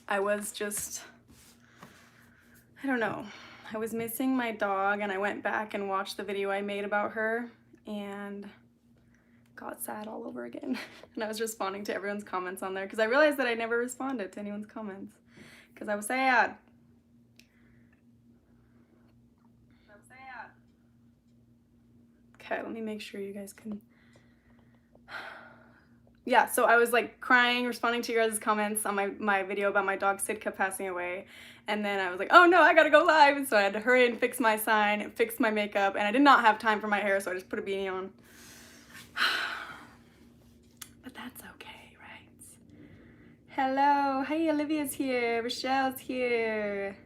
I was just, I don't know. I was missing my dog and I went back and watched the video I made about her and got sad all over again. And I was responding to everyone's comments on there because I realized that I never responded to anyone's comments because I was sad. Okay, let me make sure you guys can. Yeah, so I was like crying, responding to your guys' comments on my video about my dog Sitka passing away. And then I was like, oh no, I gotta go live. And so I had to hurry and fix my sign and fix my makeup. And I did not have time for my hair, so I just put a beanie on. But that's okay, right? Hello, hey, Olivia's here, Rochelle's here.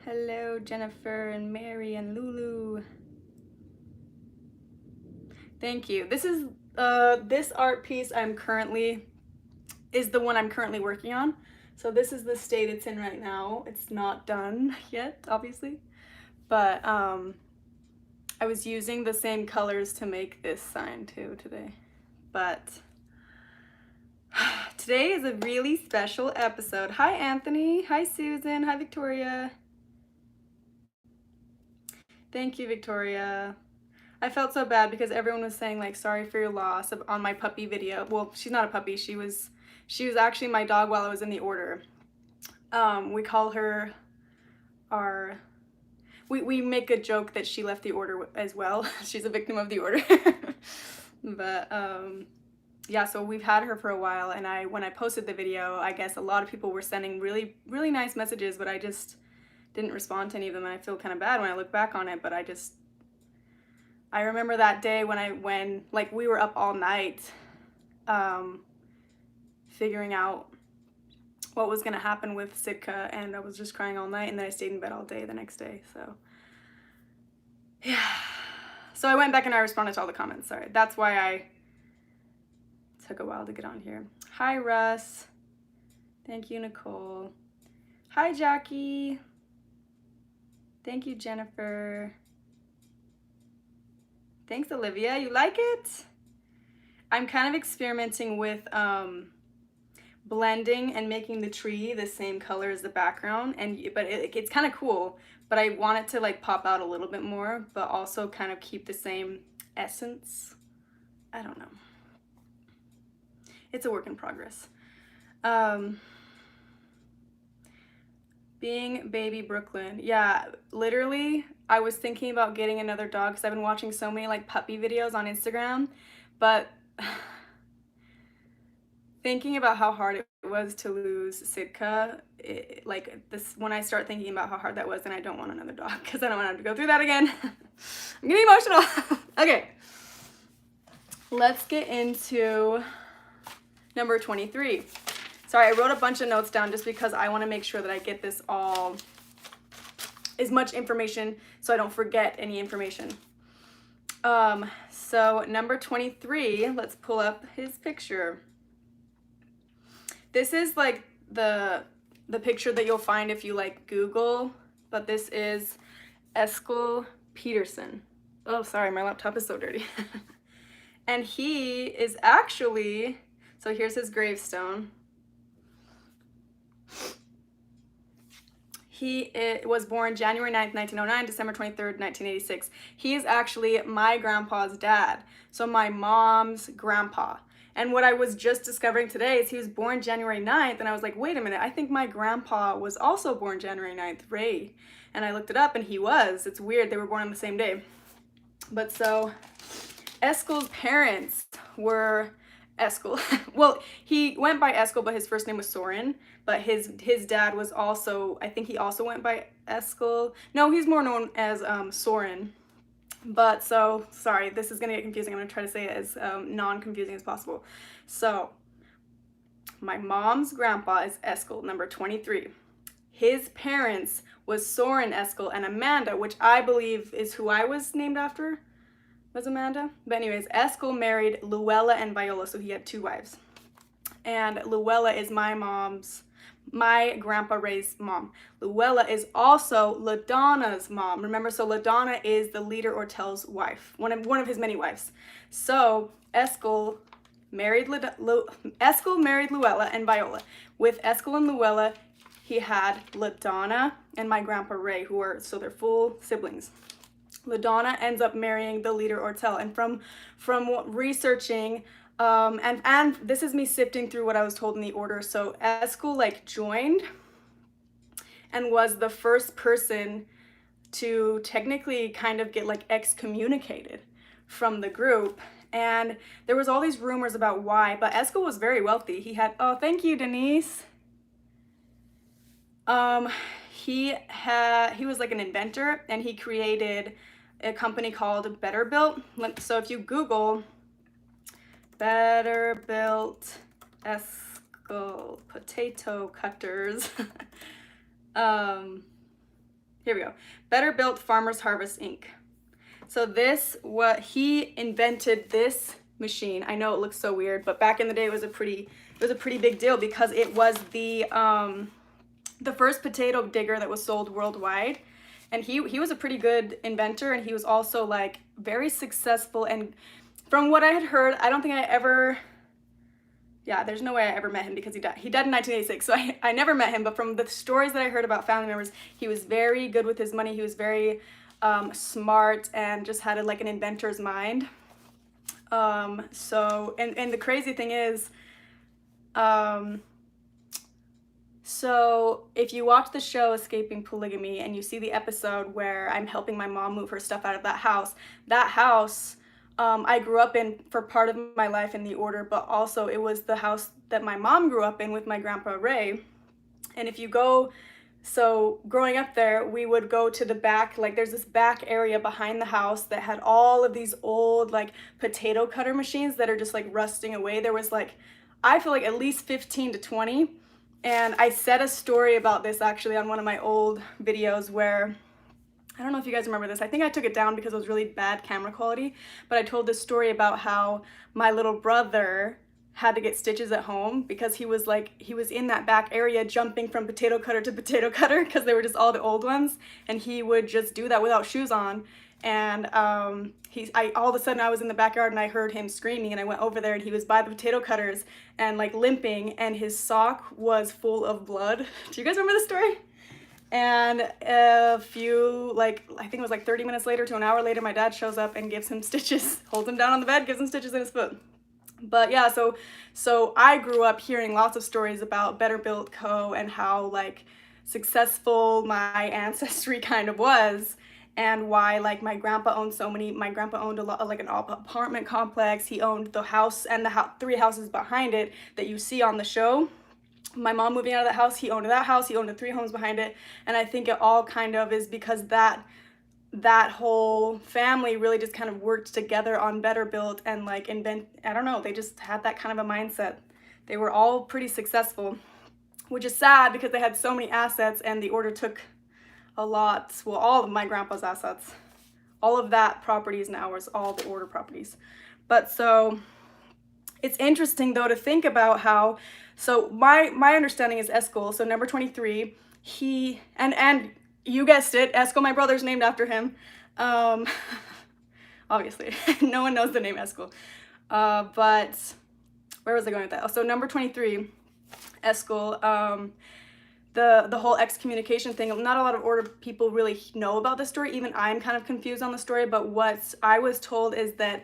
Hello, Jennifer and Mary and Lulu. Thank you. This is this art piece is the one I'm currently working on. So this is the state it's in right now. It's not done yet, obviously, but I was using the same colors to make this sign too today. But today is a really special episode. Hi, Anthony. Hi, Susan. Hi, Victoria. Thank you, Victoria. I felt so bad because everyone was saying like sorry for your loss on my puppy video. Well, she's not a puppy. She was actually my dog while I was in the order. We call her we make a joke that she left the order as well. She's a victim of the order. But yeah, so we've had her for a while, and when I posted the video, I guess a lot of people were sending really, really nice messages, but I just didn't respond to any of them, and I feel kind of bad when I look back on it. But I remember that day when like we were up all night figuring out what was gonna happen with Sitka, and I was just crying all night, and then I stayed in bed all day the next day. So yeah, so I went back and I responded to all the comments. Sorry, that's why I took a while to get on here. Hi, Russ. Thank you, Nicole. Hi, Jackie. Thank you, Jennifer. Thanks, Olivia. You like it? I'm kind of experimenting with blending and making the tree the same color as the background, but it's kind of cool, but I want it to like pop out a little bit more, but also kind of keep the same essence. I don't know. It's a work in progress. Being baby Brooklyn. Yeah, literally, I was thinking about getting another dog because I've been watching so many like puppy videos on Instagram, but thinking about how hard it was to lose Sitka, when I start thinking about how hard that was, then I don't want another dog because I don't want to have to go through that again. I'm getting emotional. Okay, let's get into number 23. Sorry, I wrote a bunch of notes down just because I want to make sure that I get this all, as much information so I don't forget any information. So number 23, let's pull up his picture. This is like the picture that you'll find if you like Google, but this is Eskel Peterson. Oh, sorry, my laptop is so dirty. And he is actually, so here's his gravestone. He was born January 9th, 1909, December 23rd, 1986. He is actually my grandpa's dad, so my mom's grandpa. And what I was just discovering today is he was born January 9th, and I was like, wait a minute, I think my grandpa was also born January 9th, Ray. And I looked it up, and he was. It's weird, they were born on the same day. But so, Eskel's parents were Eskel. Well, he went by Eskel, but his first name was Soren. But his dad was also, I think he also went by Eskel. No, he's more known as Soren. But so, sorry, this is gonna get confusing. I'm gonna try to say it as non-confusing as possible. So, my mom's grandpa is Eskel, number 23. His parents was Soren Eskel and Amanda, which I believe is who I was named after. Was Amanda? But anyways, Eskel married Luella and Viola, so he had 2 wives. And Luella is my grandpa Ray's mom. Luella is also LaDonna's mom. Remember, so LaDonna is the leader Ortel's wife, one of his many wives. So Eskel Eskel married Luella and Viola. With Eskel and Luella, he had LaDonna and my grandpa Ray, so they're full siblings. LaDonna ends up marrying the leader Ortel, and from researching, and this is me sifting through what I was told in the order. So Eskel like joined and was the first person to technically kind of get like excommunicated from the group. And there was all these rumors about why, but Eskel was very wealthy. He had, oh, thank you, Denise. He was like an inventor, and he created a company called Betterbuilt. So if you Google Betterbuilt Eskel potato cutters, here we go. Betterbuilt Farmers Harvest Inc. So he invented this machine. I know it looks so weird, but back in the day it was a pretty big deal, because it was the first potato digger that was sold worldwide. And he was a pretty good inventor, and he was also like very successful. And from what I had heard, I don't think there's no way I ever met him, because he died in 1986, so I never met him. But from the stories that I heard about family members, he was very good with his money. He was very smart, and just had like an inventor's mind. So the crazy thing is, so if you watch the show Escaping Polygamy, and you see the episode where I'm helping my mom move her stuff out of that house I grew up in for part of my life in the order, but also it was the house that my mom grew up in with my grandpa Ray. And if you go, so growing up there, we would go to the back, like there's this back area behind the house that had all of these old like potato cutter machines that are just like rusting away. There was like, I feel like at least 15 to 20. And I said a story about this actually on one of my old videos where, I don't know if you guys remember this. I think I took it down because it was really bad camera quality, but I told this story about how my little brother had to get stitches at home because he was in that back area jumping from potato cutter to potato cutter because they were just all the old ones, and he would just do that without shoes on. And all of a sudden I was in the backyard and I heard him screaming, and I went over there and he was by the potato cutters and like limping, and his sock was full of blood. Do you guys remember this story? And a few, I think it was like 30 minutes later to an hour later, my dad shows up and gives him stitches, holds him down on the bed, gives him stitches in his foot. But yeah, so I grew up hearing lots of stories about Betterbuilt Co. and how like successful my ancestry kind of was, and why like my grandpa owned a lot, like an apartment complex. He owned the house and the 3 houses behind it that you see on the show. My mom moving out of the house, he owned that house, he owned the 3 homes behind it. And I think it all kind of is because that whole family really just kind of worked together on Betterbuilt and like I don't know, they just had that kind of a mindset. They were all pretty successful, which is sad because they had so many assets, and the order took a lot, well, all of my grandpa's assets. All of that properties now is all the order properties. But so it's interesting though to think about how, so my understanding is Eskel, so number 23, he, and you guessed it, Eskel, my brother's named after him. Obviously, no one knows the name Eskel. But where was I going with that? So number 23, Eskel, the whole excommunication thing, not a lot of order people really know about this story. Even I'm kind of confused on the story, but what I was told is that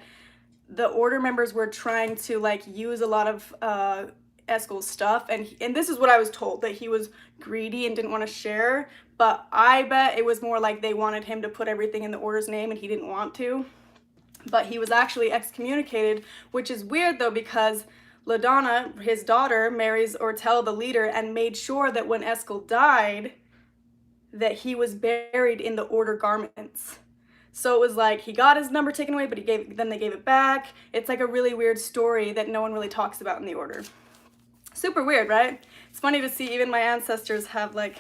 the order members were trying to like use a lot of Eskel's stuff, and this is what I was told, that he was greedy and didn't want to share, but I bet it was more like they wanted him to put everything in the order's name and he didn't want to. But he was actually excommunicated, which is weird though, because LaDonna, his daughter, marries Ortel, the leader, and made sure that when Eskel died, that he was buried in the order garments. So it was like he got his number taken away, but then they gave it back. It's like a really weird story that no one really talks about in the order. Super weird, right? It's funny to see even my ancestors have like,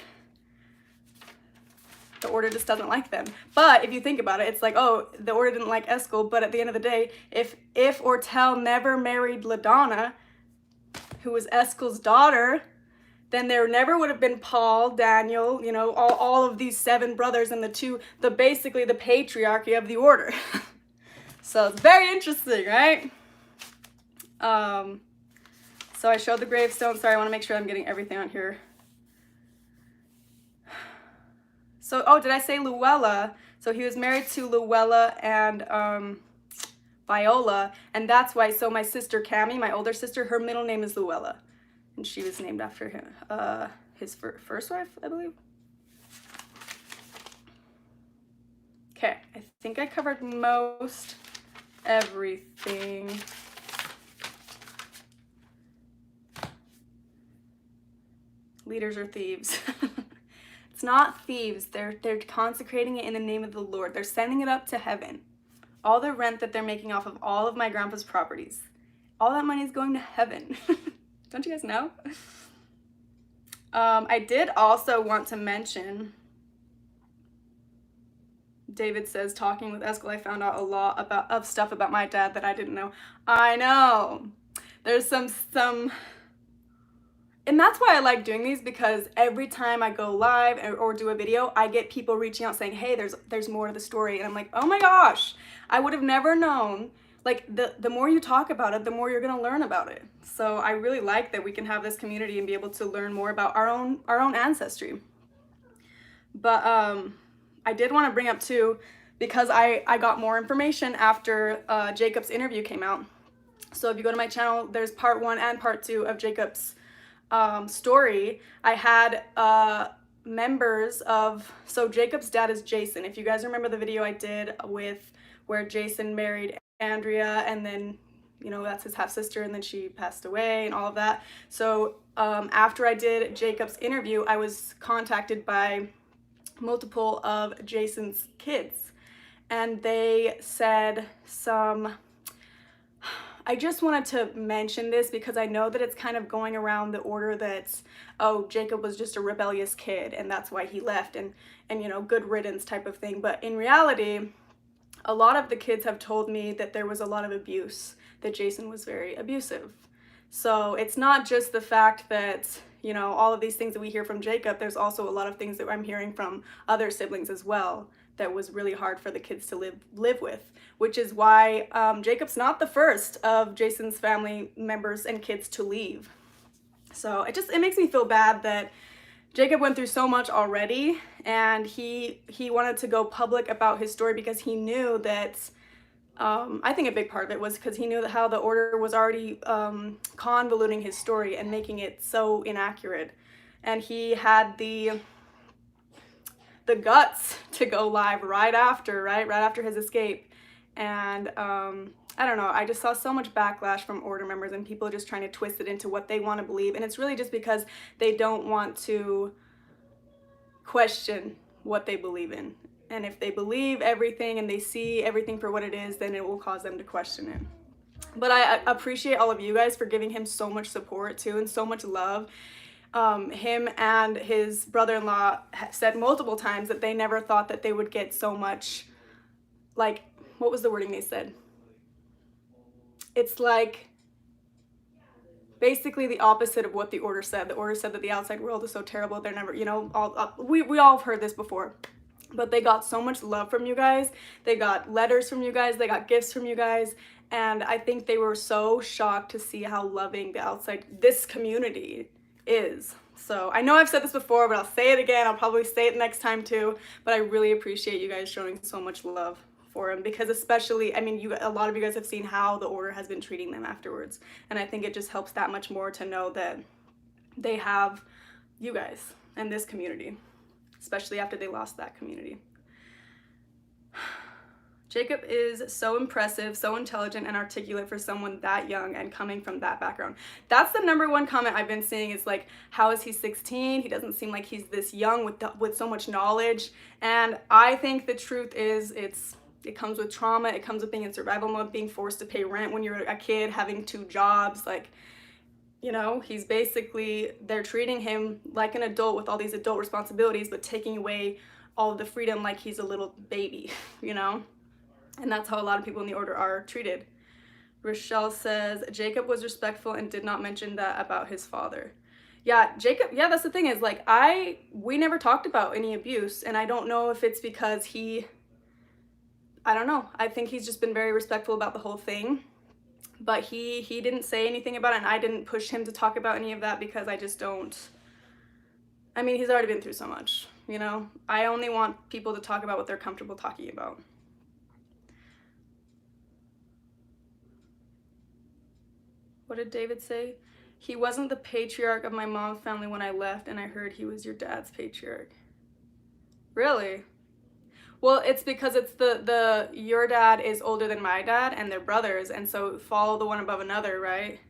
the order just doesn't like them. But if you think about it, it's like, oh, the order didn't like Eskel, but at the end of the day, if Ortel never married LaDonna, who was Eskel's daughter, then there never would have been Paul, Daniel, you know, all of these 7 brothers and basically the patriarchy of the order. So it's very interesting, right? So I showed the gravestone. Sorry, I want to make sure I'm getting everything on here. So, oh, did I say Luella? So he was married to Luella and Viola, and that's why. So my sister Cammie, my older sister, her middle name is Luella, and she was named after him, his first wife, I believe. Okay, I think I covered most everything. Leaders are thieves. It's not thieves. They're consecrating it in the name of the Lord. They're sending it up to heaven. All the rent that they're making off of all of my grandpa's properties, all that money is going to heaven. Don't you guys know? I did also want to mention, David says, talking with Eskel, I found out a lot of stuff about my dad that I didn't know. I know. There's some and that's why I like doing these, because every time I go live or do a video, I get people reaching out saying, hey, there's more to the story. And I'm like, oh my gosh, I would have never known. Like, the more you talk about it, the more you're gonna learn about it. So I really like that we can have this community and be able to learn more about our own ancestry. But I did want to bring up too, because I got more information after Jacob's interview came out. So if you go to my channel, there's part 1 and part 2 of Jacob's story. I had members of, so Jacob's dad is Jason. If you guys remember the video I did with where Jason married Andrea, and then, you know, that's his half sister, and then she passed away and all of that. So after I did Jacob's interview, I was contacted by multiple of Jason's kids, and they said some, I just wanted to mention this because I know that it's kind of going around the order that, oh, Jacob was just a rebellious kid and that's why he left, and you know, good riddance type of thing. But in reality, a lot of the kids have told me that there was a lot of abuse, that Jason was very abusive. So it's not just the fact that, you know, all of these things that we hear from Jacob, there's also a lot of things that I'm hearing from other siblings as well that was really hard for the kids to live with, which is why Jacob's not the first of Jason's family members and kids to leave. So it makes me feel bad that Jacob went through so much already, and he wanted to go public about his story because he knew that, I think a big part of it was because he knew that how the order was already convoluting his story and making it so inaccurate. And he had the guts to go live right after his escape. And I don't know, I just saw so much backlash from order members and people just trying to twist it into what they want to believe. And it's really just because they don't want to question what they believe in. And if they believe everything and they see everything for what it is, then it will cause them to question it. But I appreciate all of you guys for giving him so much support too, and so much love. Him and his brother-in-law said multiple times that they never thought that they would get so much, like, what was the wording they said? It's like basically the opposite of what the order said. The order said that the outside world is so terrible, they're never, you know, we all have heard this before. But they got so much love from you guys. They got letters from you guys. They got gifts from you guys. And I think they were so shocked to see how loving the outside, this community is. So I know I've said this before, but I'll say it again. I'll probably say it next time too. But I really appreciate you guys showing so much love for him, because especially, I mean, a lot of you guys have seen how the order has been treating them afterwards. And I think it just helps that much more to know that they have you guys and this community, especially after they lost that community. Jacob is so impressive, so intelligent and articulate for someone that young and coming from that background. That's the #1 comment I've been seeing, is like, how is he 16? He doesn't seem like he's this young with so much knowledge. And I think the truth is it comes with trauma. It comes with being in survival mode, being forced to pay rent when you're a kid, having 2 jobs. Like, you know, he's basically, they're treating him like an adult with all these adult responsibilities, but taking away all of the freedom like he's a little baby, you know? And that's how a lot of people in the order are treated. Rochelle says, Jacob was respectful and did not mention that about his father. Yeah, Jacob, yeah, that's the thing is, like, we never talked about any abuse, and I don't know if it's because I don't know. I think he's just been very respectful about the whole thing. but he didn't say anything about it, and I didn't push him to talk about any of that because I just don't. I mean, he's already been through so much, you know? I only want people to talk about what they're comfortable talking about. What did David say? He wasn't the patriarch of my mom's family when I left, and I heard he was your dad's patriarch. Really? Well, it's because it's your dad is older than my dad, and they're brothers, and so follow the one above another, right?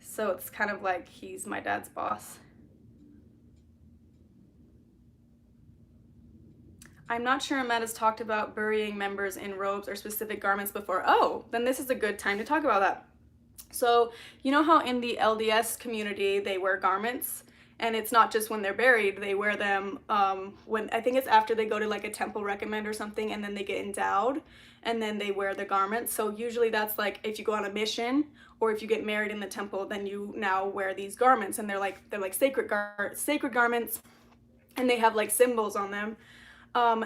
So it's kind of like he's my dad's boss. I'm not sure Ahmed has talked about burying members in robes or specific garments before. Oh, then this is a good time to talk about that. So, you know how in the LDS community they wear garments? And it's not just when they're buried, they wear them when, I think it's after they go to like a temple recommend or something, and then they get endowed, and then they wear the garments. So usually that's like if you go on a mission or if you get married in the temple, then you now wear these garments, and they're like sacred garments, and they have like symbols on them.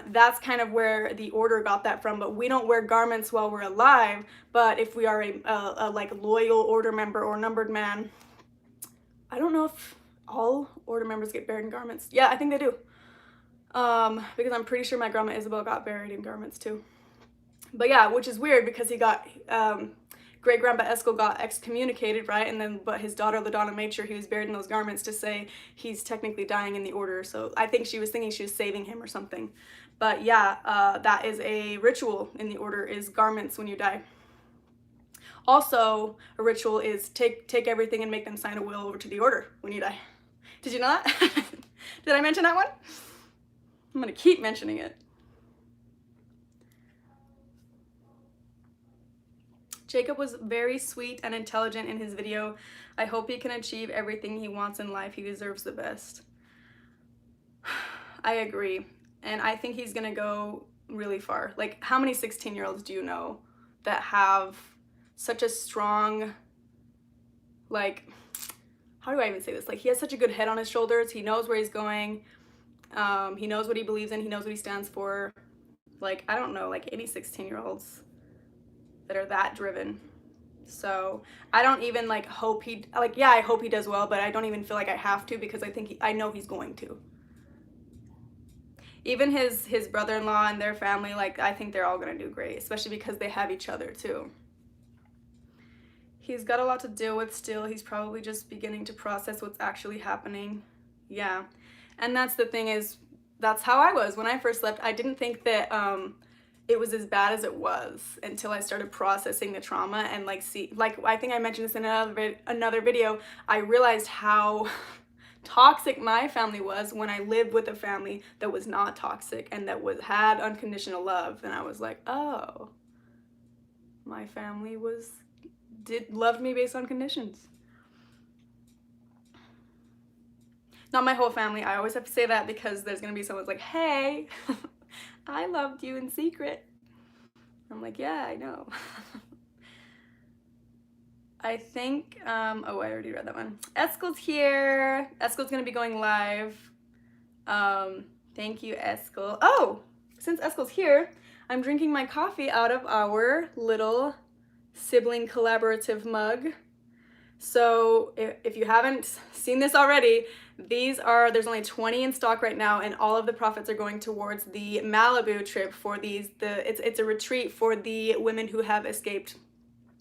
That's kind of where the order got that from, but we don't wear garments while we're alive. But if we are a like loyal order member or numbered man, I don't know if all order members get buried in garments. Yeah, I think they do. Because I'm pretty sure my grandma Isabel got buried in garments too. But yeah, which is weird because he got, great grandpa Eskel got excommunicated, right? And then, but his daughter LaDonna made sure he was buried in those garments to say he's technically dying in the order. So I think she was thinking she was saving him or something. But yeah, that is a ritual in the order, is garments when you die. Also, a ritual is take everything and make them sign a will over to the order when you die. Did you know that? Did I mention that one? I'm gonna keep mentioning it. Jacob was very sweet and intelligent in his video. I hope he can achieve everything he wants in life. He deserves the best. I agree. And I think he's gonna go really far. Like, how many 16-year-olds do you know that have such a strong, like, how do I even say this? Like, he has such a good head on his shoulders. He knows where he's going. He knows what he believes in. He knows what he stands for. Like, I don't know, like, any 16-year-olds that are that driven. So I don't even like hope he, like, yeah, I hope he does well, but I don't even feel like I have to, because I know he's going to. Even his brother-in-law and their family, like, I think they're all gonna do great, especially because they have each other too. He's got a lot to deal with still. He's probably just beginning to process what's actually happening. Yeah. And that's the thing, is that's how I was when I first left. I didn't think that it was as bad as it was until I started processing the trauma, and like, see, like, I think I mentioned this in another video. I realized how toxic my family was when I lived with a family that was not toxic and that had unconditional love. And I was like, oh, my family loved me based on conditions. Not my whole family. I always have to say that because there's gonna be someone's like, hey, I loved you in secret. I'm like, yeah, I know. I think, oh, I already read that one. Eskel's here. Eskel's gonna be going live. Thank you, Eskel. Oh, since Eskel's here, I'm drinking my coffee out of our little sibling collaborative mug. So if you haven't seen this already, there's only 20 in stock right now, and all of the profits are going towards the Malibu trip for it's a retreat for the women who have escaped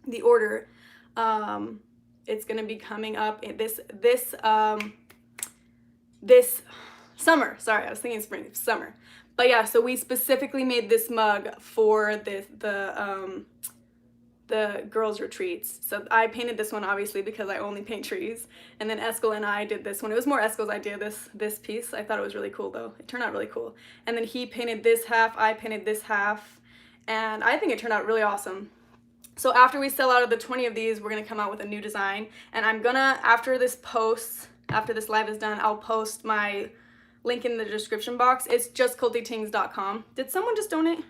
the order. It's gonna be coming up in this summer. Sorry, I was thinking spring, summer. But yeah, so we specifically made this mug for the girls' retreats. So I painted this one obviously because I only paint trees, and then Eskel and I did this one. It was more Eskel's idea, this piece. I thought it was really cool though. It turned out really cool. And then he painted this half, I painted this half, and I think it turned out really awesome. So after we sell out of the 20 of these, we're gonna come out with a new design, and I'm gonna, after this live is done, I'll post my link in the description box. It's just cultytings.com. Did someone just donate?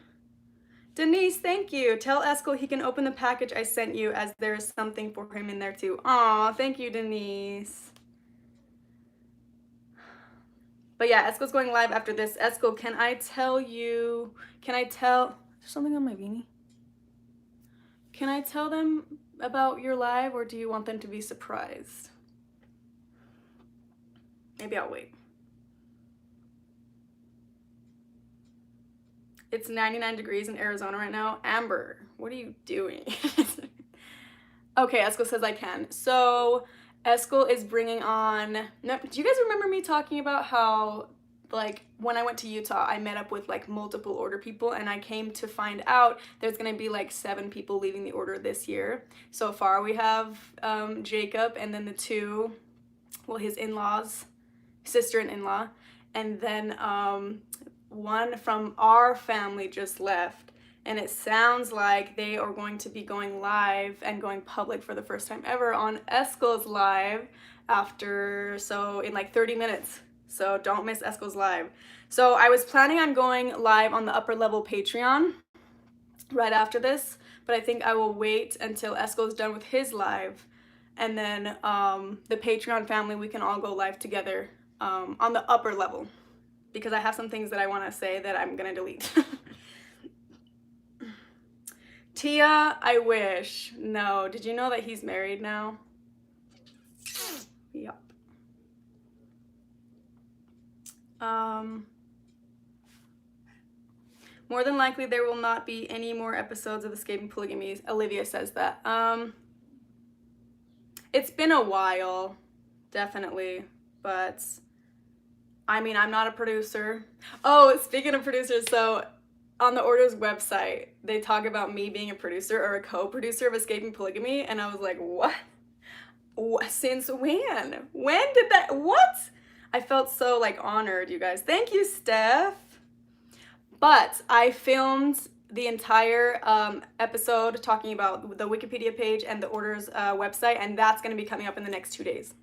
Denise, thank you. Tell Eskel he can open the package I sent you, as there is something for him in there too. Aw, thank you, Denise. But yeah, Eskel's going live after this. Eskel, can I tell, is there something on my beanie? Can I tell them about your live, or do you want them to be surprised? Maybe I'll wait. It's 99 degrees in Arizona right now. Amber, what are you doing? Okay, Eskel says I can. So Eskel is bringing on, no, do you guys remember me talking about how, like, when I went to Utah, I met up with like multiple order people, and I came to find out there's gonna be like 7 people leaving the order this year. So far we have Jacob, and then the 2, well, his in-laws, sister and in-law, and then one from our family just left, and it sounds like they are going to be going live and going public for the first time ever on Eskel's live in like 30 minutes. So don't miss Eskel's live. So I was planning on going live on the upper level Patreon right after this, but I think I will wait until Eskel's done with his live, and then the Patreon family, we can all go live together on the upper level, because I have some things that I want to say that I'm gonna delete. Tia, I wish. No, did you know that he's married now? Yep. More than likely there will not be any more episodes of Escaping Polygamy. Olivia says that. It's been a while, definitely, but I mean, I'm not a producer. Oh, speaking of producers, so on the Order's website, they talk about me being a producer or a co-producer of Escaping Polygamy, and I was like, what? Since when? When did that, what? I felt so like honored, you guys. Thank you, Steph. But I filmed the entire episode talking about the Wikipedia page and the Order's website, and that's gonna be coming up in the next 2 days.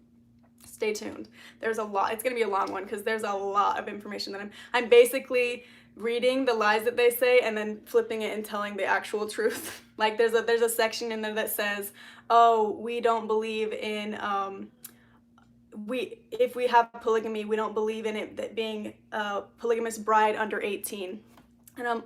Stay tuned. There's a lot. It's gonna be a long one because there's a lot of information that I'm basically reading the lies that they say and then flipping it and telling the actual truth. Like there's a section in there that says, oh, we don't believe in if we have polygamy, we don't believe in it that being a polygamous bride under 18. And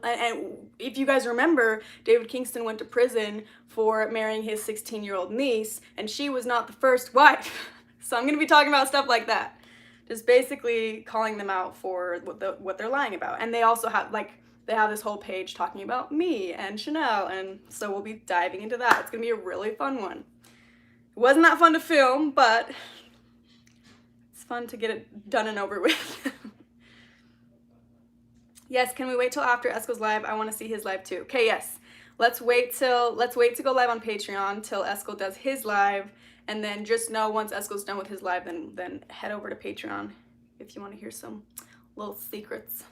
if you guys remember, David Kingston went to prison for marrying his 16-year-old niece, and she was not the first wife. So I'm going to be talking about stuff like that. Just basically calling them out for what they're lying about. And they also have, like, they have this whole page talking about me and Chanel, and so we'll be diving into that. It's going to be a really fun one. It wasn't that fun to film, but it's fun to get it done and over with. Yes, can we wait till after Eskel's live? I want to see his live too. Okay, yes. Let's wait to go live on Patreon till Eskel does his live, and then just know once Eskel's done with his live, then head over to Patreon if you want to hear some little secrets.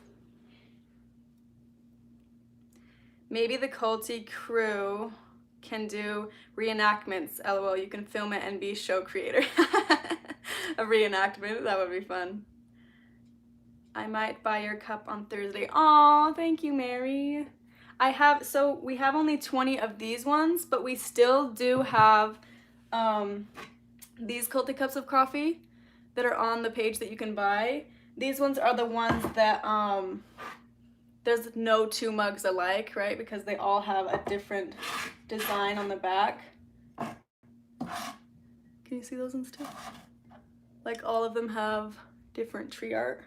Maybe the Culty crew can do reenactments. LOL, you can film it and be show creator. A reenactment, that would be fun. I might buy your cup on Thursday. Aw, thank you, Mary. We have only 20 of these ones, but we still do have these Culty Cups of Coffee that are on the page that you can buy. These ones are the ones that there's no 2 mugs alike, right? Because they all have a different design on the back. Can you see those ones too? Like all of them have different tree art.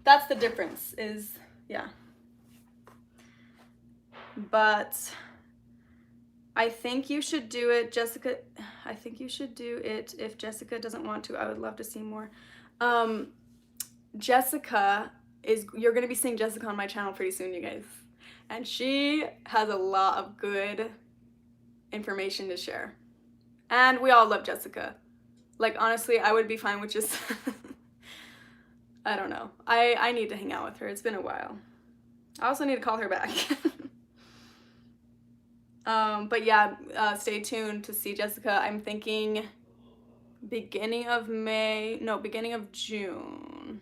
That's the difference, is, yeah. But I think you should do it, Jessica. I think you should do it if Jessica doesn't want to. I would love to see more. Jessica you're gonna be seeing Jessica on my channel pretty soon, you guys. And she has a lot of good information to share. And we all love Jessica. Like, honestly, I would be fine with just, I don't know. I need to hang out with her. It's been a while. I also need to call her back. But yeah, stay tuned to see Jessica. I'm thinking beginning of June.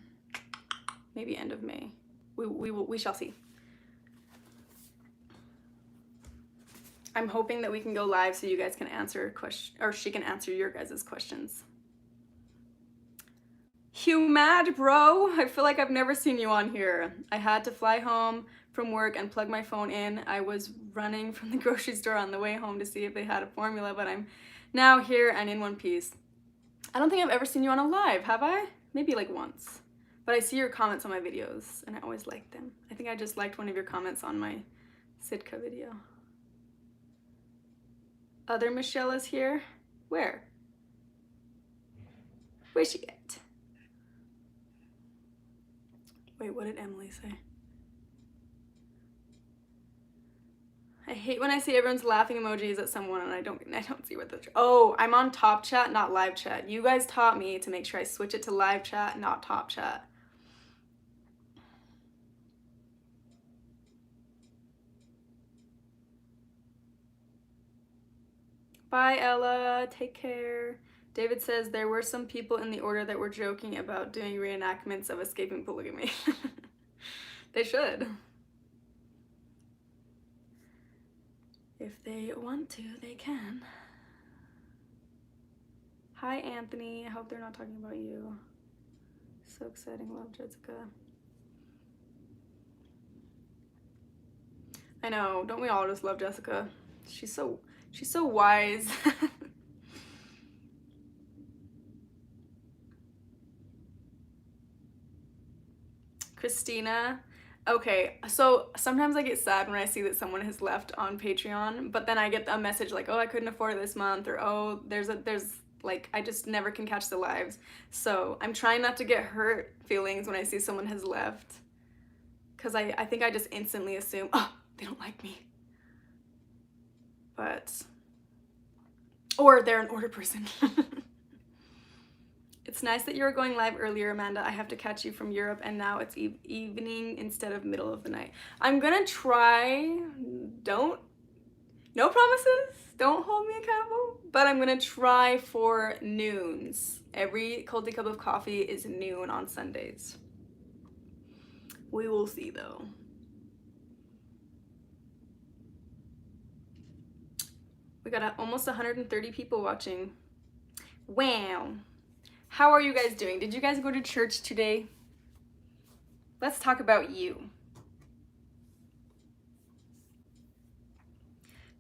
Maybe end of May. We shall see. I'm hoping that we can go live so you guys can answer questions, or she can answer your guys' questions. Hugh Mad, bro. I feel like I've never seen you on here. I had to fly home from work and plugged my phone in. I was running from the grocery store on the way home to see if they had a formula, but I'm now here and in one piece. I don't think I've ever seen you on a live, have I? Maybe like once. But I see your comments on my videos and I always like them. I think I just liked one of your comments on my Sitka video. Other Michelle is here. Where? Where's she at? Wait, what did Emily say? I hate when I see everyone's laughing emojis at someone and I don't see what the... Oh, I'm on top chat, not live chat. You guys taught me to make sure I switch it to live chat, not top chat. Bye, Ella. Take care. David says there were some people in the order that were joking about doing reenactments of escaping polygamy. They should. If they want to, they can. Hi, Anthony. I hope they're not talking about you. So exciting. Love Jessica. I know. Don't we all just love Jessica? She's so wise. Christina. Okay, so sometimes I get sad when I see that someone has left on Patreon, but then I get a message like, oh, I couldn't afford it this month, or oh, there's like, I just never can catch the lives. So I'm trying not to get hurt feelings when I see someone has left, because I think I just instantly assume, oh, they don't like me. But, or they're an order person. It's nice that you were going live earlier, Amanda. I have to catch you from Europe and now it's evening instead of middle of the night. I'm gonna try, no promises, don't hold me accountable, but I'm gonna try for noons. Every Culty Cup of Coffee is noon on Sundays. We will see though. We got almost 130 people watching. Wow. How are you guys doing? Did you guys go to church today? Let's talk about you.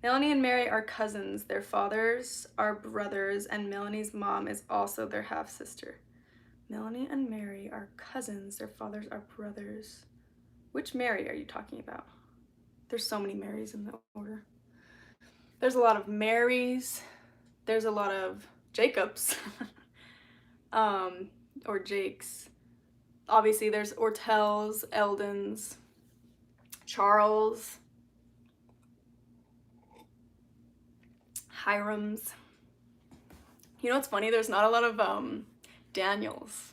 Melanie and Mary are cousins. Their fathers are brothers, and Melanie's mom is also their half-sister. Melanie and Mary are cousins. Their fathers are brothers. Which Mary are you talking about? There's so many Marys in the order. There's a lot of Marys. There's a lot of Jacobs. Or Jakes. Obviously there's Ortels, Eldons, Charles, Hirams. You know what's funny? There's not a lot of Daniels.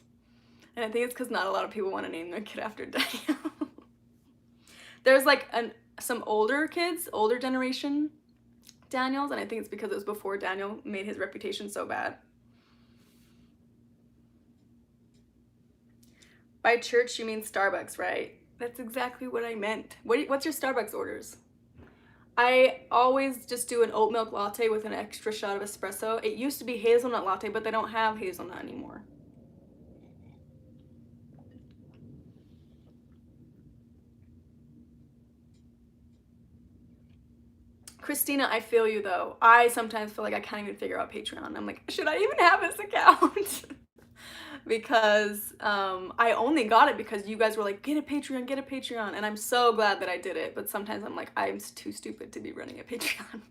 And I think it's because not a lot of people want to name their kid after Daniel. There's like some older kids, older generation Daniels, and I think it's because it was before Daniel made his reputation so bad. By church, you mean Starbucks, right? That's exactly what I meant. What's your Starbucks orders? I always just do an oat milk latte with an extra shot of espresso. It used to be hazelnut latte, but they don't have hazelnut anymore. Christina, I feel you though. I sometimes feel like I can't even figure out Patreon. I'm like, should I even have this account? Because I only got it because you guys were like, get a Patreon, and I'm so glad that I did it, but sometimes I'm like, I'm too stupid to be running a Patreon.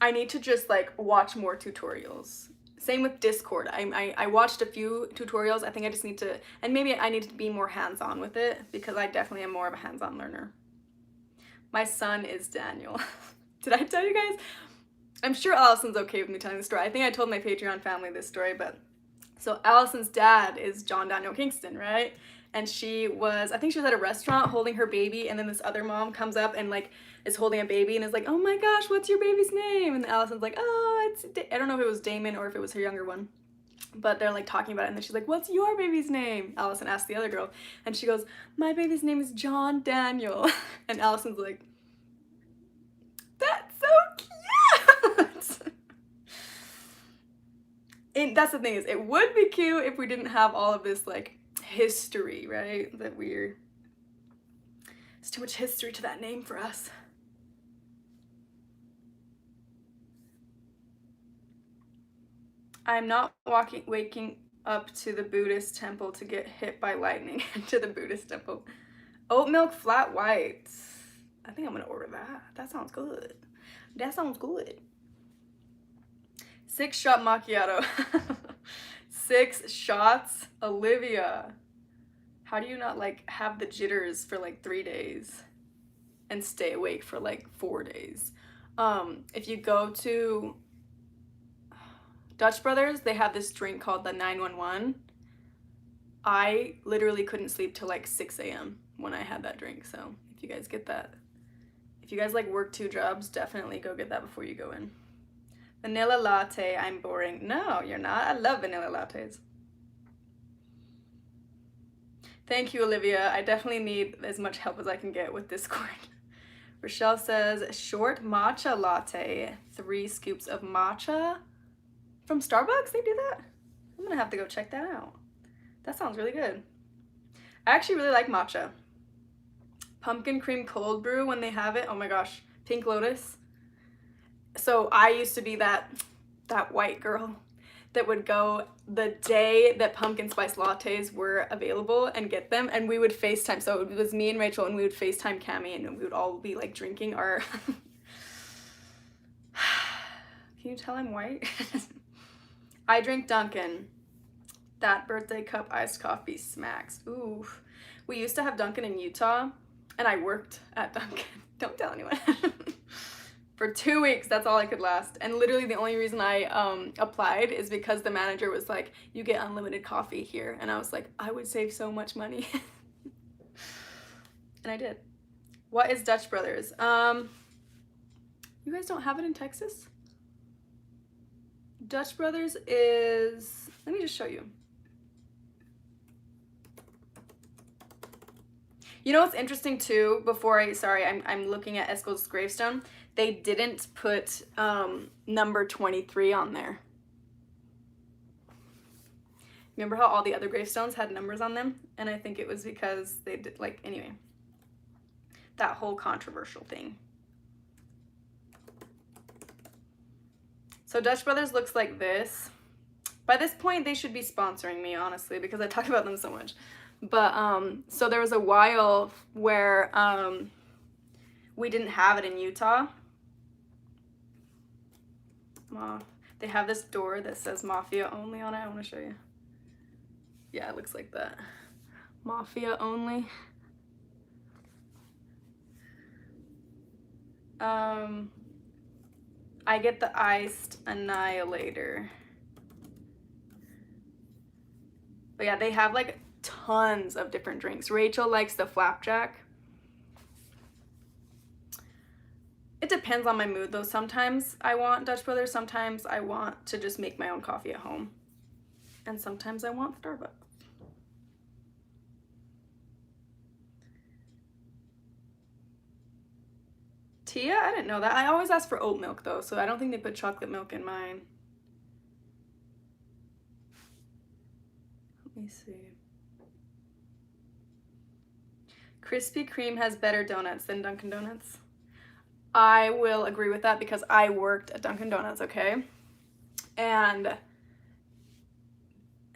I need to just like watch more tutorials. Same with Discord. I watched a few tutorials. I think I just need to, and maybe I need to be more hands-on with it because I definitely am more of a hands-on learner. My son is Daniel. Did I tell you guys? I'm sure Allison's okay with me telling the story. I think I told my Patreon family this story, but so Allison's dad is John Daniel Kingston, right? And she was, I think she was at a restaurant holding her baby, and then this other mom comes up and like is holding a baby and is like, oh my gosh, what's your baby's name? And Allison's like, oh, I don't know if it was Damon or if it was her younger one, but they're like talking about it, and then she's like, what's your baby's name? Allison asked the other girl, and she goes, my baby's name is John Daniel. And Allison's like, that's so cute. And that's the thing, is it would be cute if we didn't have all of this like history, right? That we're, it's too much history to that name for us. I'm not waking up to the Buddhist temple to get hit by lightning. To the Buddhist temple. Oat milk flat white. I think I'm gonna order that. That sounds good. That sounds good. 6-shot macchiato. 6 shots. Olivia. How do you not like have the jitters for like 3 days and stay awake for like 4 days? If you go to Dutch Brothers, they have this drink called the 911. I literally couldn't sleep till like 6 a.m. when I had that drink. So if you guys get that, if you guys like work 2 jobs, definitely go get that before you go in. Vanilla latte, I'm boring. No, you're not. I love vanilla lattes. Thank you, Olivia. I definitely need as much help as I can get with Discord. Rochelle says, short matcha latte, 3 scoops of matcha. From Starbucks, they do that? I'm gonna have to go check that out. That sounds really good. I actually really like matcha. Pumpkin cream cold brew when they have it. Oh my gosh, Pink Lotus. So I used to be that white girl that would go the day that pumpkin spice lattes were available and get them, and we would FaceTime. So it was me and Rachel, and we would FaceTime Cammie, and we would all be like drinking our Can you tell I'm white? I drink Dunkin'. That birthday cup iced coffee smacks. Ooh. We used to have Dunkin' in Utah, and I worked at Dunkin'. Don't tell anyone. For 2 weeks, that's all I could last. And literally the only reason I applied is because the manager was like, you get unlimited coffee here. And I was like, I would save so much money. And I did. What is Dutch Brothers? You guys don't have it in Texas? Dutch Brothers is, let me just show you. You know what's interesting too, I'm looking at Eskel's gravestone. They didn't put number 23 on there. Remember how all the other gravestones had numbers on them? And I think it was because they did, like, anyway. That whole controversial thing. So Dutch Brothers looks like this. By this point, they should be sponsoring me, honestly, because I talk about them so much. But, so there was a while where we didn't have it in Utah. They have this door that says Mafia Only on it. I want to show you. Yeah, it looks like that. Mafia Only. I get the iced Annihilator. But yeah, they have like tons of different drinks. Rachel likes the flapjack. It depends on my mood though. Sometimes I want Dutch Brothers, sometimes I want to just make my own coffee at home. And sometimes I want Starbucks. Tia? I didn't know that. I always ask for oat milk though, so I don't think they put chocolate milk in mine. Let me see. Krispy Kreme has better donuts than Dunkin' Donuts. I will agree with that because I worked at Dunkin' Donuts, okay? And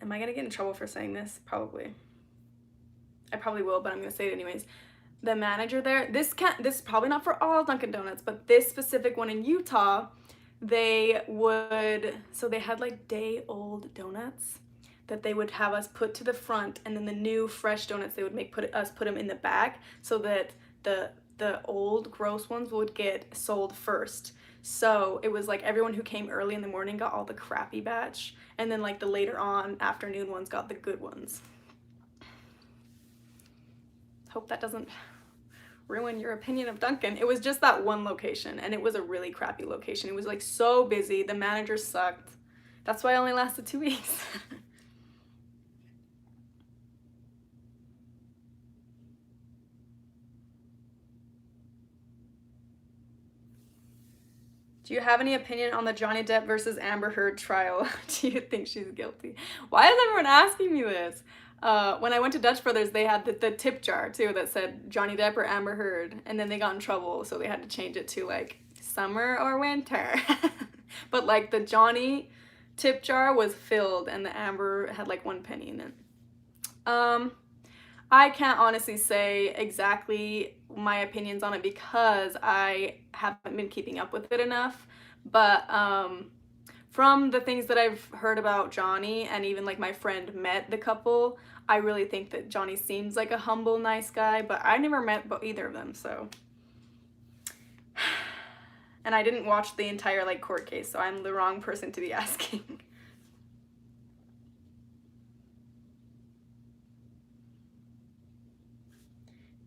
am I gonna get in trouble for saying this? Probably. I probably will, but I'm gonna say it anyways. The manager there, this is probably not for all Dunkin' Donuts, but this specific one in Utah, they had like day-old donuts that they would have us put to the front, and then the new fresh donuts they would put them in the back so that the old gross ones would get sold first. So it was like everyone who came early in the morning got all the crappy batch, and then like the later on afternoon ones got the good ones. Hope that doesn't ruin your opinion of Dunkin'. It was just that one location, and it was a really crappy location. It was like so busy. The manager sucked. That's why I only lasted 2 weeks. Do you have any opinion on the Johnny Depp versus Amber Heard trial? Do you think she's guilty? Why is everyone asking me this? When I went to Dutch Brothers, they had the tip jar too that said Johnny Depp or Amber Heard, and then they got in trouble, so they had to change it to like summer or winter. But like the Johnny tip jar was filled, and the Amber had like 1 penny in it. I can't honestly say exactly my opinions on it because I haven't been keeping up with it enough, but from the things that I've heard about Johnny, and even like my friend met the couple, I really think that Johnny seems like a humble, nice guy, but I never met either of them, so. And I didn't watch the entire like court case, so I'm the wrong person to be asking.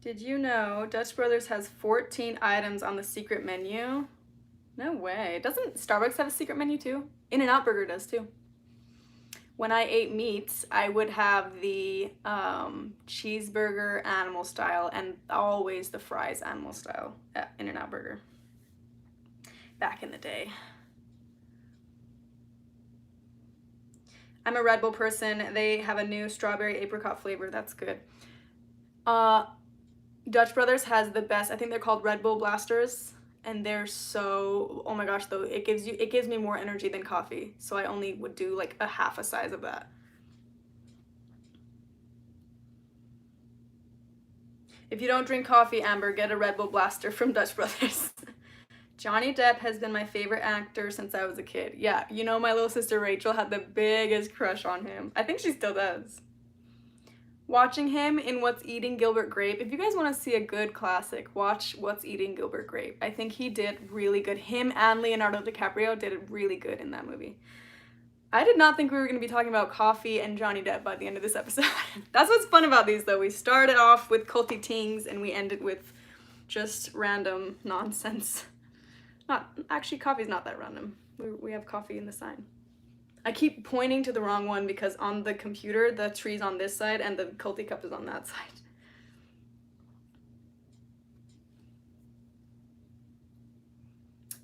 Did you know Dutch Brothers has 14 items on the secret menu? No way. Doesn't Starbucks have a secret menu too? In-N-Out Burger does too. When I ate meats, I would have the cheeseburger animal style and always the fries animal style at In-N-Out Burger. Back in the day. I'm a Red Bull person. They have a new strawberry apricot flavor. That's good. Dutch Brothers has the best, I think they're called Red Bull Blasters, and they're so, oh my gosh, though, it gives me more energy than coffee, so I only would do like a half a size of that. If you don't drink coffee, Amber, get a Red Bull Blaster from Dutch Brothers. Johnny Depp has been my favorite actor since I was a kid. Yeah, you know, my little sister Rachel had the biggest crush on him. I think she still does. Watching him in What's Eating Gilbert Grape. If you guys want to see a good classic, watch What's Eating Gilbert Grape. I think he did really good. Him and Leonardo DiCaprio did really good in that movie. I did not think we were going to be talking about coffee and Johnny Depp by the end of this episode. That's what's fun about these, though. We started off with culty tings and we ended with just random nonsense. Actually, coffee's not that random. We have coffee in the sign. I keep pointing to the wrong one because on the computer, the tree's on this side and the Culty Cup is on that side.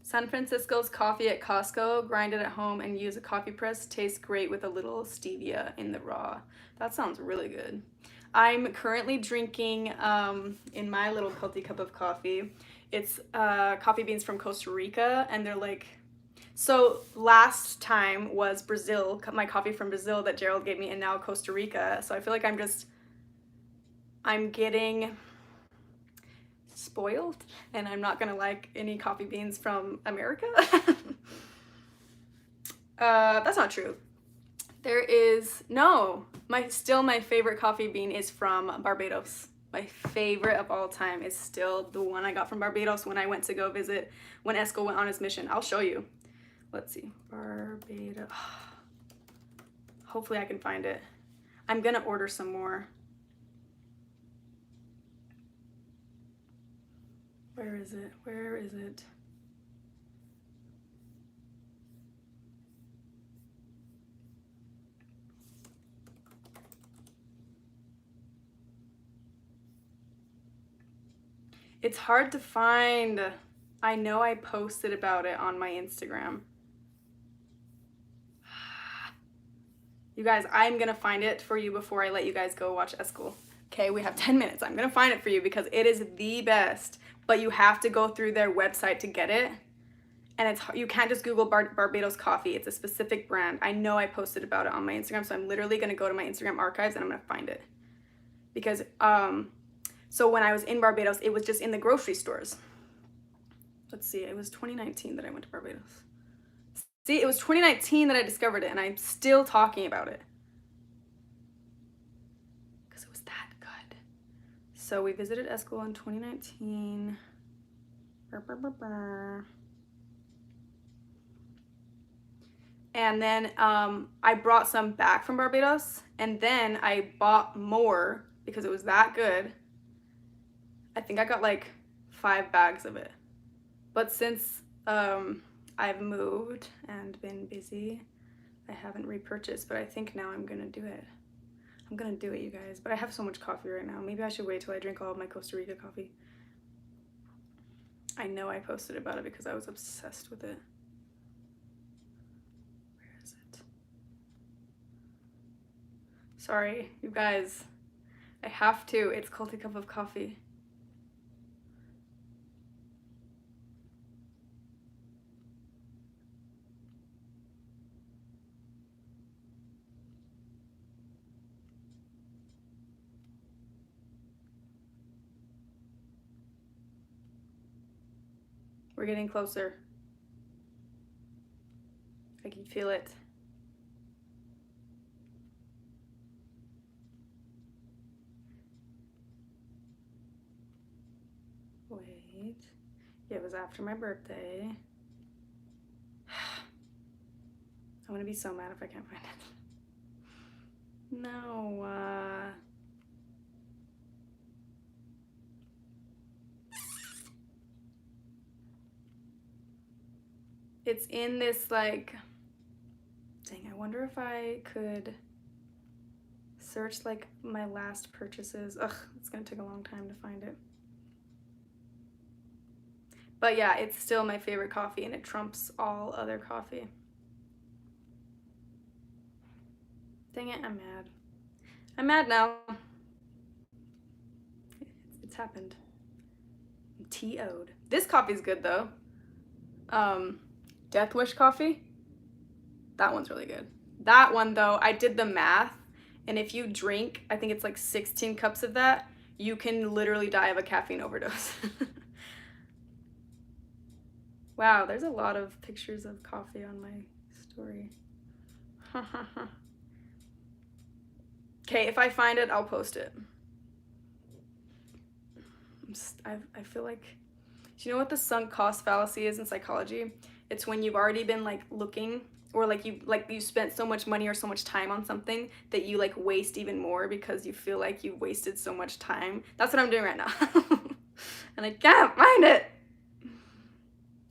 San Francisco's coffee at Costco, grind it at home and use a coffee press. Tastes great with a little stevia in the raw. That sounds really good. I'm currently drinking, in my little Culty Cup of Coffee, it's coffee beans from Costa Rica, and they're like, so last time was Brazil, my coffee from Brazil that Gerald gave me, and now Costa Rica. So I feel like I'm getting spoiled, and I'm not gonna like any coffee beans from America. That's not true. There is, no, my favorite coffee bean is from Barbados. My favorite of all time is still the one I got from Barbados when I went to go visit, when Eskel went on his mission. I'll show you. Let's see, Barbados. Hopefully I can find it. I'm gonna order some more. Where is it? Where is it? It's hard to find. I know I posted about it on my Instagram. You guys, I'm gonna find it for you before I let you guys go watch Eskel. Okay, we have 10 minutes. I'm gonna find it for you because it is the best, but you have to go through their website to get it. And you can't just Google Barbados coffee. It's a specific brand. I know I posted about it on my Instagram, so I'm literally gonna go to my Instagram archives and I'm gonna find it. Because, so when I was in Barbados, it was just in the grocery stores. Let's see, it was 2019 that I went to Barbados. See, it was 2019 that I discovered it, and I'm still talking about it. Because it was that good. So we visited Eskel in 2019. And then I brought some back from Barbados, and then I bought more because it was that good. I think I got like 5 bags of it. But since I've moved and been busy, I haven't repurchased, but I think now I'm gonna do it. I'm gonna do it, you guys. But I have so much coffee right now. Maybe I should wait till I drink all of my Costa Rica coffee. I know I posted about it because I was obsessed with it. Where is it? Sorry, you guys. I have to. It's Culty Cup of Coffee. We're getting closer. I can feel it. Wait. Yeah, it was after my birthday. I'm gonna be so mad if I can't find it. No, it's in this, like, dang, I wonder if I could search, like, my last purchases. Ugh, it's gonna take a long time to find it. But yeah, it's still my favorite coffee, and it trumps all other coffee. Dang it, I'm mad. I'm mad now. It's happened. I'm T.O'd. This coffee's good, though. Death Wish coffee. That one's really good. That one, though, I did the math, and if you drink, I think it's like 16 cups of that, you can literally die of a caffeine overdose. Wow, there's a lot of pictures of coffee on my story. Okay, if I find it, I'll post it. I feel like, do you know what the sunk cost fallacy is in psychology? It's when you've already been like looking, or like you spent so much money or so much time on something that you like waste even more because you feel like you wasted so much time. That's what I'm doing right now. And I can't find it.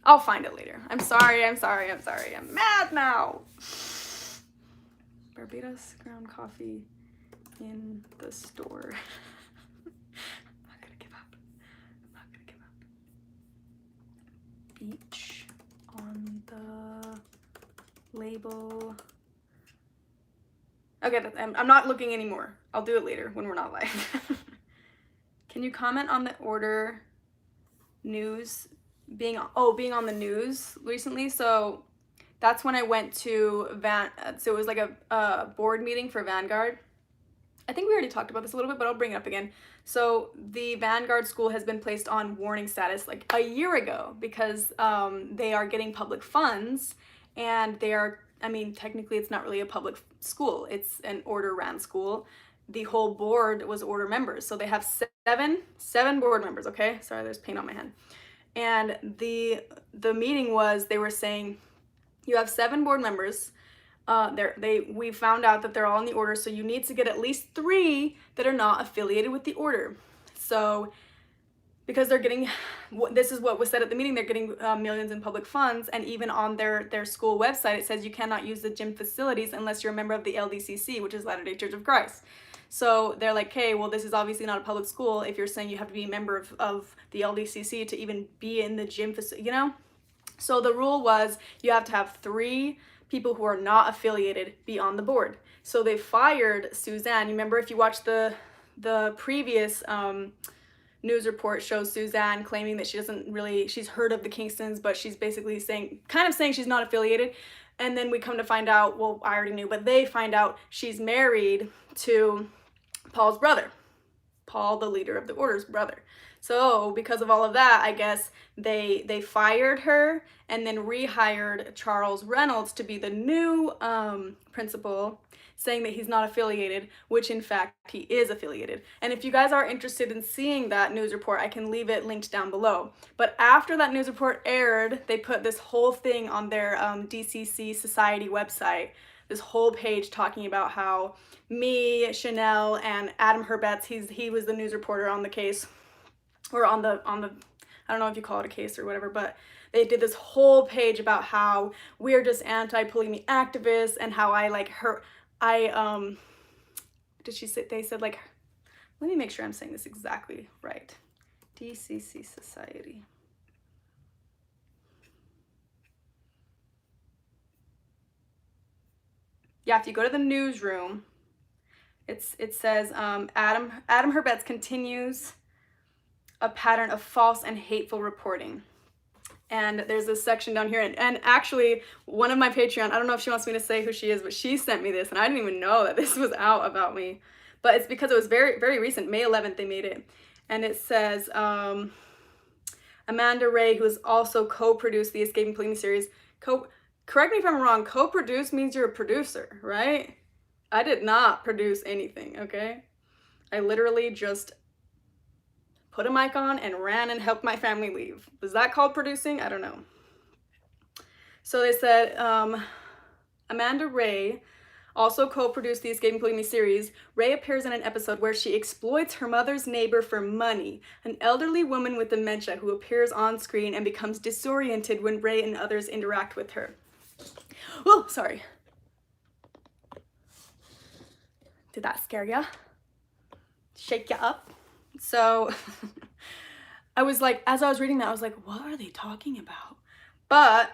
I'll find it later. I'm sorry. I'm mad now. Barbados ground coffee in the store. I'm not gonna give up. Beach on the label. Okay, I'm not looking anymore. I'll do it later when we're not live. Can you comment on the order news being on the news recently? So that's when I went to so it was like a board meeting for Vanguard. I think we already talked about this a little bit, but I'll bring it up again. So the Vanguard school has been placed on warning status like a year ago because they are getting public funds, and they are, I mean, technically it's not really a public school. It's an order ran school. The whole board was order members. So they have seven board members, okay? Sorry, there's paint on my hand. And the meeting was, they were saying, you have 7 board members. We found out that they're all in the order, so you need to get at least 3 that are not affiliated with the order. So because they're getting, this is what was said at the meeting, they're getting millions in public funds, and even on their school website it says you cannot use the gym facilities unless you're a member of the LDCC, which is Latter-day Church of Christ. So they're like, hey, well, this is obviously not a public school if you're saying you have to be a member of the LDCC to even be in the gym facility, you know? So the rule was you have to have 3 people who are not affiliated be on the board. So they fired Suzanne. You remember, if you watch the previous news report, shows Suzanne claiming that she's heard of the Kingstons, but she's basically saying she's not affiliated. And then we come to find out, well, I already knew, but they find out she's married to Paul's brother. Paul, the leader of the order's brother. So because of all of that, I guess they fired her and then rehired Charles Reynolds to be the new principal, saying that he's not affiliated, which in fact he is affiliated. And if you guys are interested in seeing that news report, I can leave it linked down below. But after that news report aired, they put this whole thing on their DCC Society website, this whole page talking about how me, Chanel, and Adam Herbetz, he was the news reporter on the case, or on the I don't know if you call it a case or whatever, but they did this whole page about how we're just anti-polygamy activists, and how they said, like, let me make sure I'm saying this exactly right. DCC Society. Yeah, if you go to the newsroom, It says, Adam Herbets continues a pattern of false and hateful reporting. And there's this section down here, and actually one of my Patreon, I don't know if she wants me to say who she is, but she sent me this, and I didn't even know that this was out about me. But it's because it was very, very recent. May 11th they made it. And it says, Amanda Ray, who has also co-produced the Escaping Polygamy series. Correct me if I'm wrong, co-produce means you're a producer, right? I did not produce anything, okay? I literally just put a mic on and ran and helped my family leave. Was that called producing? I don't know. So they said, Amanda Ray also co-produced the Escaping Polygamy series. Ray appears in an episode where she exploits her mother's neighbor for money, an elderly woman with dementia who appears on screen and becomes disoriented when Ray and others interact with her. Oh, sorry. Did that scare ya? Shake ya up? So I was like, as I was reading that, I was like, what are they talking about? But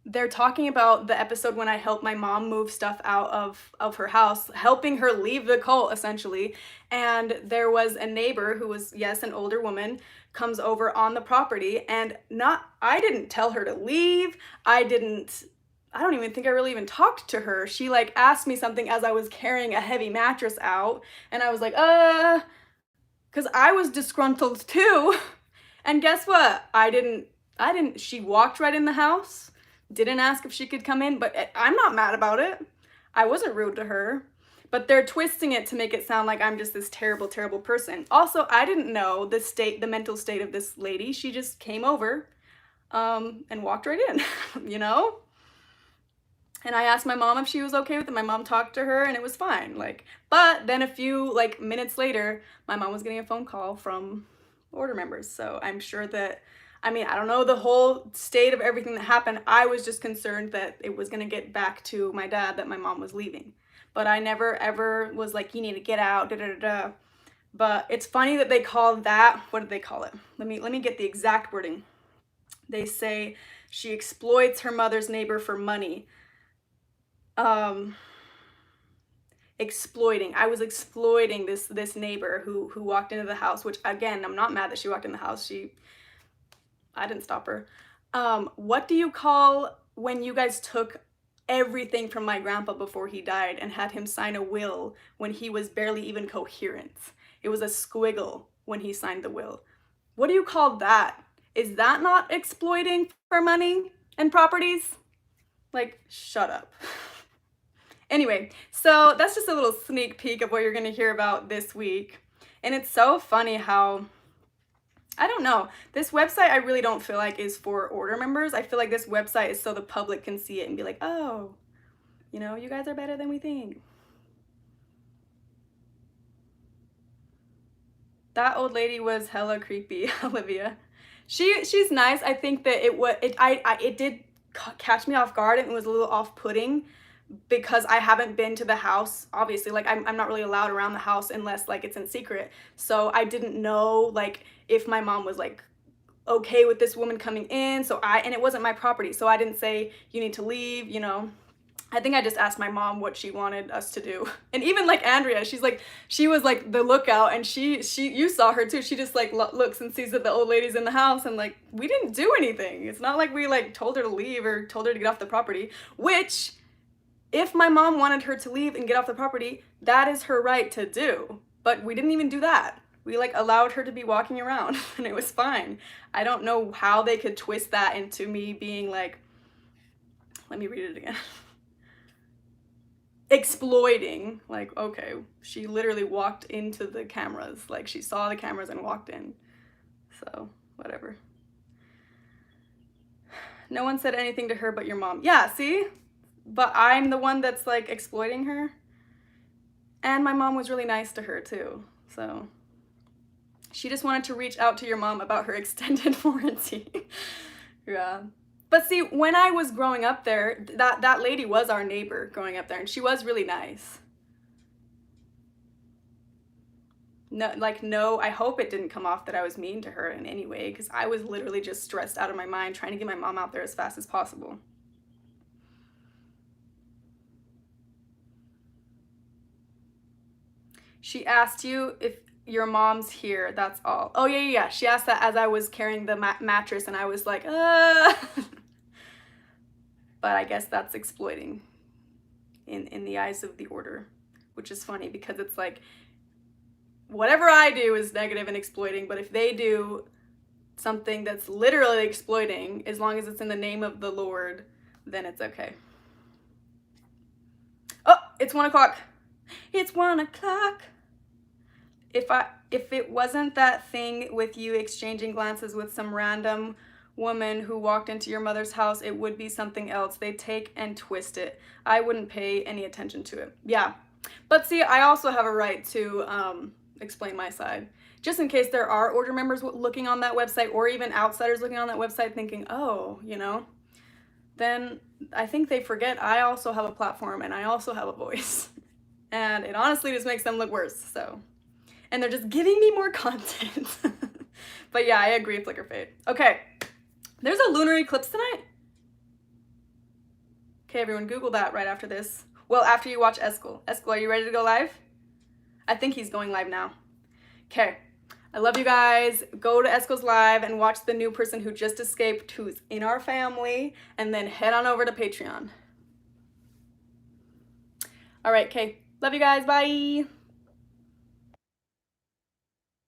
they're talking about the episode when I helped my mom move stuff out of her house, helping her leave the cult, essentially. And there was a neighbor who was, yes, an older woman, comes over on the property, and I didn't tell her to leave. I don't even think I really even talked to her. She like asked me something as I was carrying a heavy mattress out, and I was like, because I was disgruntled too. And guess what? She walked right in the house, didn't ask if she could come in, but I'm not mad about it. I wasn't rude to her, but they're twisting it to make it sound like I'm just this terrible, terrible person. Also, I didn't know the mental state of this lady. She just came over, and walked right in, you know? And I asked my mom if she was okay with it. My mom talked to her and it was fine. But then a few minutes later, my mom was getting a phone call from order members. So I'm sure that, I don't know the whole state of everything that happened. I was just concerned that it was going to get back to my dad that my mom was leaving. But I never ever was like, you need to get out, da da da da. But it's funny that they call that, what did they call it? Let me get the exact wording. They say she exploits her mother's neighbor for money. Exploiting. I was exploiting this neighbor who walked into the house, which again, I'm not mad that she walked in the house. I didn't stop her. What do you call when you guys took everything from my grandpa before he died and had him sign a will when he was barely even coherent? It was a squiggle when he signed the will. What do you call that? Is that not exploiting for money and properties? Shut up. Anyway, so that's just a little sneak peek of what you're going to hear about this week. And it's so funny how, I don't know, this website I really don't feel like is for order members. I feel like this website is so the public can see it and be like, oh, you guys are better than we think. That old lady was hella creepy, Olivia. She's nice. I think that it did catch me off guard and was a little off-putting, because I haven't been to the house, obviously. I'm not really allowed around the house unless it's in secret. So I didn't know if my mom was okay with this woman coming in. And it wasn't my property, so I didn't say you need to leave, I think I just asked my mom what she wanted us to do. And even Andrea, she was the lookout, and you saw her too. She just looks and sees that the old lady's in the house, and we didn't do anything. It's not like we told her to leave or told her to get off the property, which, if my mom wanted her to leave and get off the property, that is her right to do. But we didn't even do that. We allowed her to be walking around and it was fine. I don't know how they could twist that into me being let me read it again. Exploiting. Okay, she literally walked into the cameras. She saw the cameras and walked in. So, whatever. No one said anything to her but your mom. Yeah, see? But I'm the one that's exploiting her. And my mom was really nice to her too. So she just wanted to reach out to your mom about her extended warranty. Yeah. But see, when I was growing up there, that lady was our neighbor growing up there, and she was really nice. No, I hope it didn't come off that I was mean to her in any way, because I was literally just stressed out of my mind trying to get my mom out there as fast as possible. She asked you if your mom's here, that's all. Oh, yeah. She asked that as I was carrying the mattress, and I was like, But I guess that's exploiting in the eyes of the order, which is funny because it's like, whatever I do is negative and exploiting, but if they do something that's literally exploiting, as long as it's in the name of the Lord, then it's okay. Oh, it's 1 o'clock. It's 1 o'clock. If it wasn't that thing with you exchanging glances with some random woman who walked into your mother's house, it would be something else. They take and twist it. I wouldn't pay any attention to it. Yeah. But see, I also have a right to explain my side. Just in case there are order members looking on that website, or even outsiders looking on that website thinking, oh, you know, then I think they forget I also have a platform and I also have a voice. And it honestly just makes them look worse, so. And they're just giving me more content. But yeah, I agree, Flicker Fate. Okay, there's a lunar eclipse tonight. Okay, everyone, Google that right after this. Well, after you watch Eskel. Eskel, are you ready to go live? I think he's going live now. Okay, I love you guys. Go to Eskel's live and watch the new person who just escaped, who's in our family, and then head on over to Patreon. All right, okay. Love you guys. Bye.